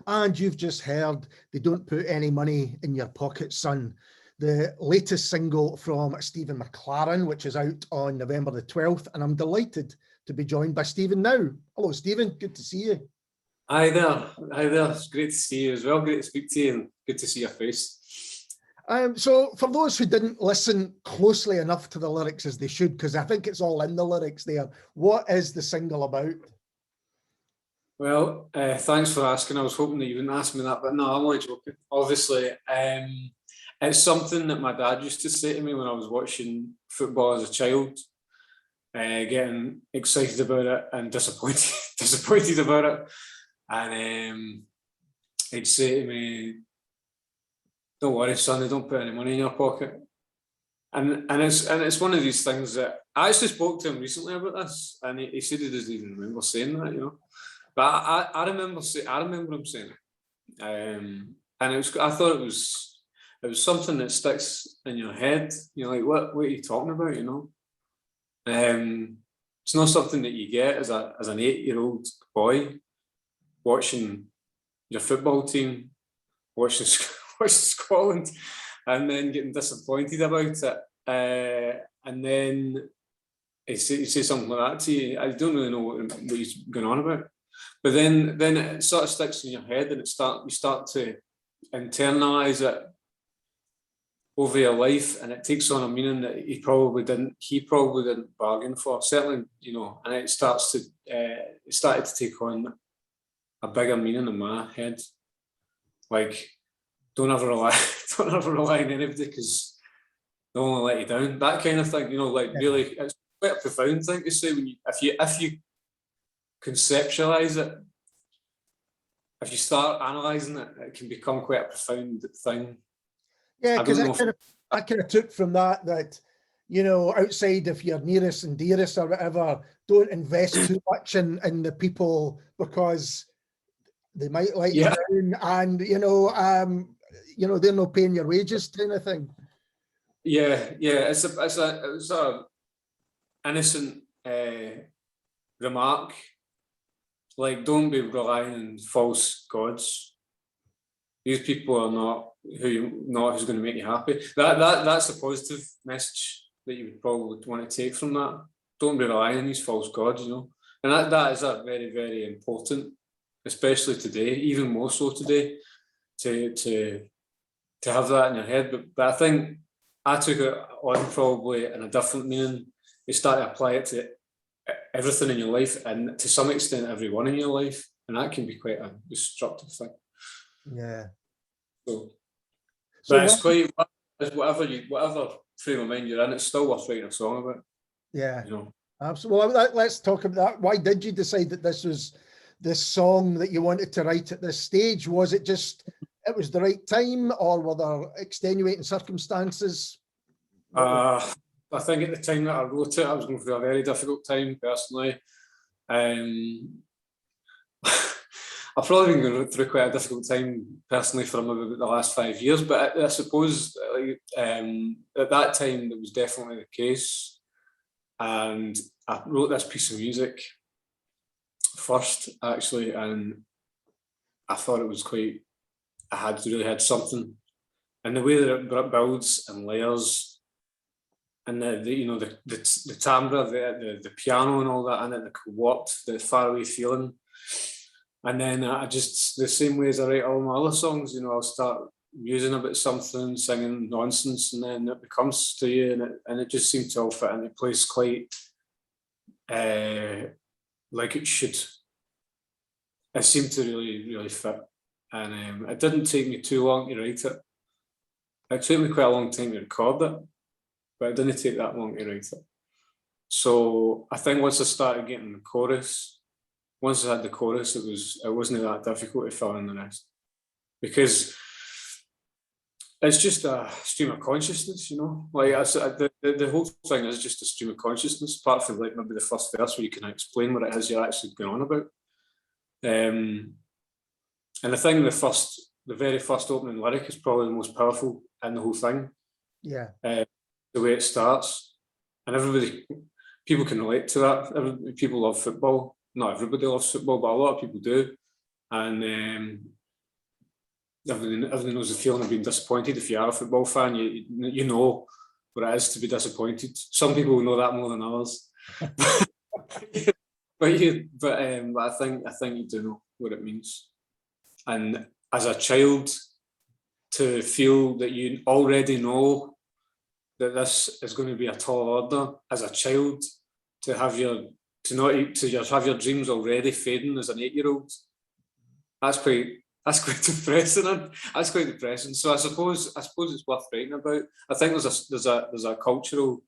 And you've just heard They Don't Put Any Money in Your Pocket, Son, the latest single from Stephen McLaren, which is out on November the 12th. And I'm delighted to be joined by Stephen now. Hello, Stephen. Good to see you. Hi there. Hi there. It's great to see you as well. Great to speak to you and good to see your face. So for those who didn't listen closely enough to the lyrics as they should, because I think it's all in the lyrics there, what is the single about? Well, thanks for asking. I was hoping that you wouldn't ask me that, but no, I'm only joking. Obviously, it's something that my dad used to say to me when I was watching football as a child, getting excited about it and disappointed about it. And he'd say to me, "Don't worry, son, they don't put any money in your pocket." And it's one of these things that I actually spoke to him recently about this, and he said he doesn't even remember saying that, you know. But I remember him saying it, and I thought it was something that sticks in your head. You know, like what are you talking about? You know, it's not something that you get as an 8-year-old boy watching your football team, watching Scotland, and then getting disappointed about it, and then he say something like that to you. I don't really know what he's going on about. But then it sort of sticks in your head, and you start to internalize it over your life, and it takes on a meaning that he probably didn't bargain for. Certainly, you know, and it started to take on a bigger meaning in my head. Like, don't ever rely on anybody because they'll only let you down. That kind of thing, you know, like really, it's quite a profound thing to say if you conceptualize it, if you start analysing it, it can become quite a profound thing. Yeah, because I kind of took from that, you know, outside of your nearest and dearest or whatever, don't invest too much in the people because they might let you down, and you know they're not paying your wages, kind of thing. Yeah, it's a innocent remark. Like, don't be relying on false gods. These people are not who's going to make you happy. That's a positive message that you would probably want to take from that. Don't be relying on these false gods, you know. And that is a very, very important, especially today, even more so today, to have that in your head. But I think I took it on probably in a different meaning. You start to apply it to everything in your life, and to some extent everyone in your life, and that can be quite a destructive thing. Yeah. So it's quite, whatever frame of mind you're in, it's still worth writing a song about. Yeah, you know. Absolutely. Well, let's talk about that. Why did you decide that this was the song that you wanted to write at this stage? Was it just it was the right time, or were there extenuating circumstances? I think at the time that I wrote it, I was going through a very difficult time personally. I've probably been going through quite a difficult time personally for about the last 5 years, but I suppose at that time that was definitely the case. And I wrote this piece of music first, actually, and I thought it was I had really had something. And the way that it builds and layers, and the timbre, the piano and all that, and the warped, the faraway feeling. And then I just, the same way as I write all my other songs, you know, I'll start musing about something, singing nonsense, and then it becomes to you, and it just seemed to all fit into place quite like it should. It seemed to really, really fit. And it didn't take me too long to write it. It took me quite a long time to record it, but it didn't take that long to write it. So I think once I started getting the chorus, once I had the chorus, it wasn't that difficult to fill in the rest, because it's just a stream of consciousness, you know. Like the whole thing is just a stream of consciousness, apart from like maybe the first verse where you can explain what it is you're actually going on about. And I think the very first opening lyric is probably the most powerful in the whole thing. Yeah. The way it starts, and people can relate to that. People love football. Not everybody loves football, but a lot of people do. And everyone knows the feeling of being disappointed. If you are a football fan, you know what it is to be disappointed. Some people know that more than others. but I think you do know what it means. And as a child, to feel that you already know that this is going to be a tall order, as a child, to have your dreams already fading as an 8-year-old, that's quite depressing. That's quite depressing. So I suppose it's worth writing about. I think there's a cultural.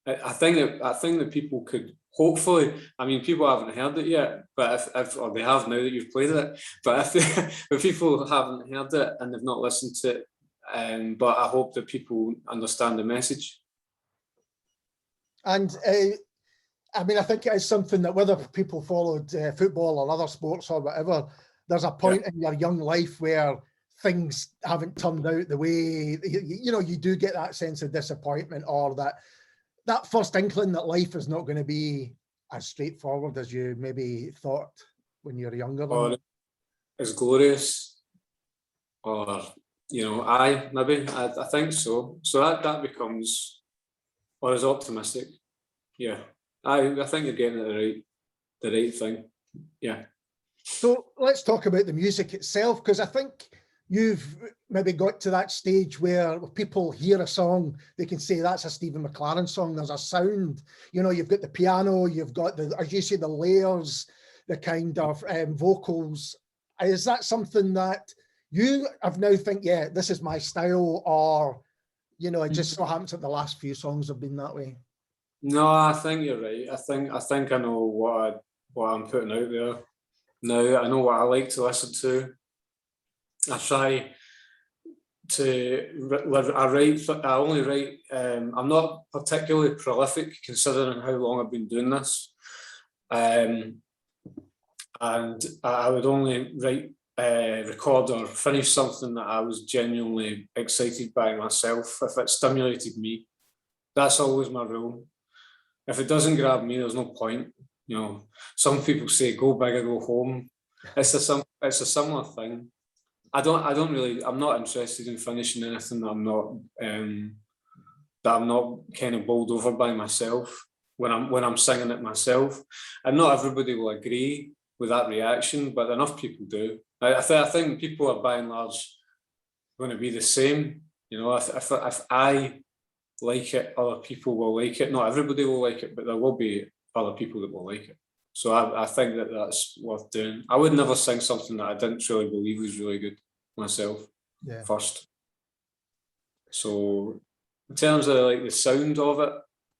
I think that people could hopefully. I mean, people haven't heard it yet, but if or they have now that you've played it. But if people haven't heard it and they've not listened to it, but I hope that people understand the message. And I mean, I think it is something that whether people followed football or other sports or whatever, there's a point in your young life where things haven't turned out the way, you do get that sense of disappointment, or that first inkling that life is not going to be as straightforward as you maybe thought when you were younger. Or as glorious, or, I think so. So that becomes, or as optimistic. Yeah, I think you're getting at the right thing. Yeah. So let's talk about the music itself, because I think you've maybe got to that stage where people hear a song, they can say that's a Stephen McLaren song. There's a sound, you've got the piano, you've got as you say, the layers, the kind of vocals. Is that something that you have now think, yeah, this is my style, or, it just so happens that the last few songs have been that way? No, I think you're right. I think I know what I'm putting out there. Now I know what I like to listen to. I try to. I only write. I'm not particularly prolific considering how long I've been doing this, and I would only record or finish something that I was genuinely excited by myself. If it stimulated me, that's always my rule. If it doesn't grab me, there's no point. Some people say go big or go home. It's a similar thing. I'm not interested in finishing anything that I'm not kind of bowled over by myself when I'm singing it myself. And not everybody will agree with that reaction, but enough people do. I think people are by and large going to be the same. If I like it, other people will like it. Not everybody will like it, but there will be other people that will like it. So I think that's worth doing. I would never sing something that I didn't really believe was really good myself first. So in terms of like the sound of it,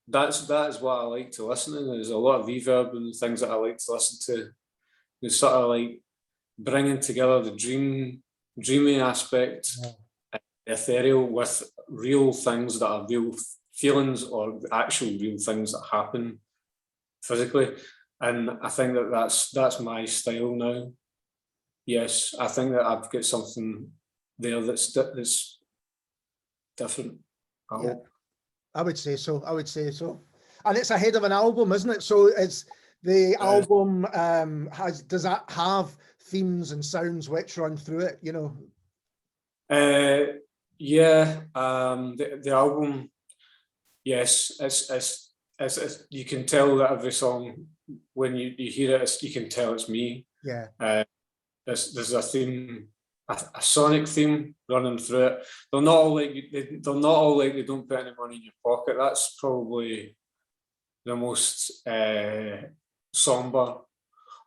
that is what I like to listen to. There's a lot of reverb and things that I like to listen to. There's sort of like bringing together the dreamy aspect, ethereal, with real things that are real feelings or actual real things that happen physically. And I think that's my style now. Yes, I think that I've got something there that's different. I hope. I would say so. And it's ahead of an album, isn't it? So it's the album does that have themes and sounds which run through it, The album, yes, it's you can tell that every song, when you hear it, you can tell it's me. Yeah. There's a theme, a sonic theme running through it. They're not all like they don't put any money in your pocket. That's probably the most somber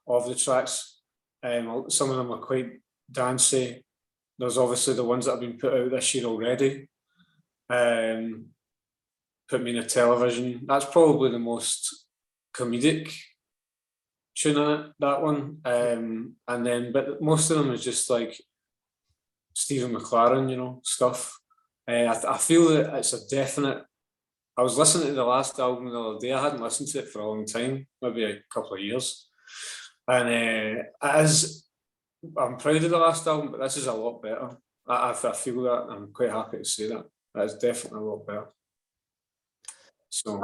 of the tracks. Some of them are quite dancey. There's obviously the ones that have been put out this year already. Put Me in a Television. That's probably the most comedic tune in it, that one. But most of them is just like Stephen McLaren, stuff. I feel that it's a definite. I was listening to the last album the other day. I hadn't listened to it for a long time, maybe a couple of years. And I'm proud of the last album, but this is a lot better. I feel that. I'm quite happy to say that. That is definitely a lot better. So.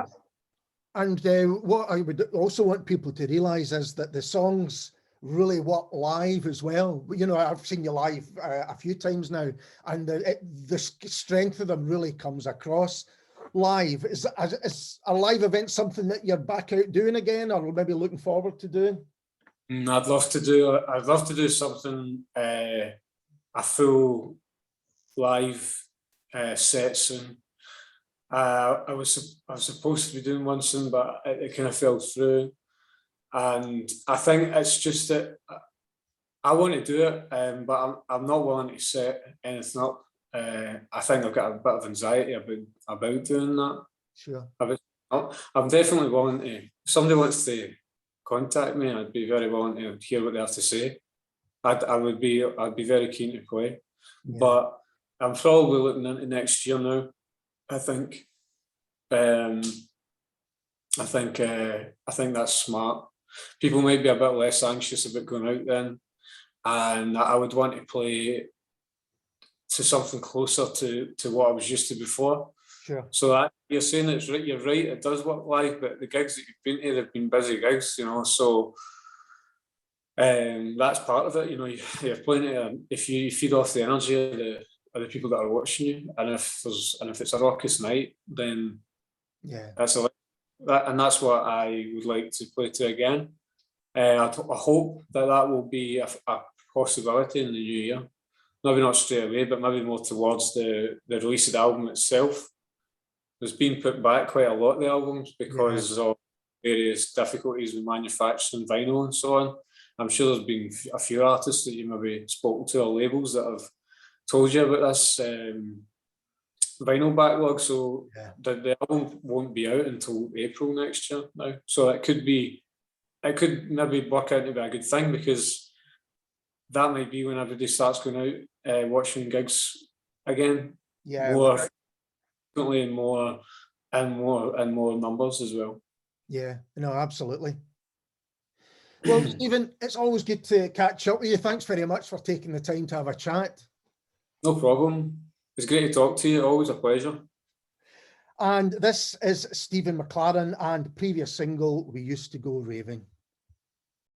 And what I would also want people to realise is that the songs really work live as well. You know, I've seen you live a few times now, and the strength of them really comes across live. Is a live event something that you're back out doing again, or maybe looking forward to doing? I'd love to do something, a full live set soon. I was supposed to be doing one soon, but it kind of fell through. And I think it's just that I want to do it, but I'm not willing to set anything up. I think I've got a bit of anxiety about doing that. Sure. I'm definitely willing to. If somebody wants to contact me, I'd be very willing to hear what they have to say. I'd be very keen to play, yeah. But I'm probably looking into next year now. I think that's smart. People might be a bit less anxious about going out then, and I would want to play to something closer to what I was used to before. Sure. So that you're saying it's right. You're right. It does work live, but the gigs that you've been to, they've been busy gigs, you know. So that's part of it. You know, you're playing it. If you feed off the energy of the people that are watching you, and if it's a raucous night, then yeah, that's that's what I would like to play to again. I hope that will be a possibility in the new year. Maybe not straight away, but maybe more towards the release of the album itself. There's been put back quite a lot of the albums because of various difficulties with manufacturing vinyl and so on. I'm sure there's been a few artists that you maybe spoken to or labels that have told you about this vinyl backlog. So the album won't be out until April next year now. So it could maybe work out to be a good thing, because that might be when everybody starts going out watching gigs again. Yeah, more frequently and more numbers as well. Yeah, no, absolutely. Well, Stephen, it's always good to catch up with you. Thanks very much for taking the time to have a chat. No problem. It's great to talk to you. Always a pleasure. And this is Stephen McLaren and previous single, We Used to Go Raving.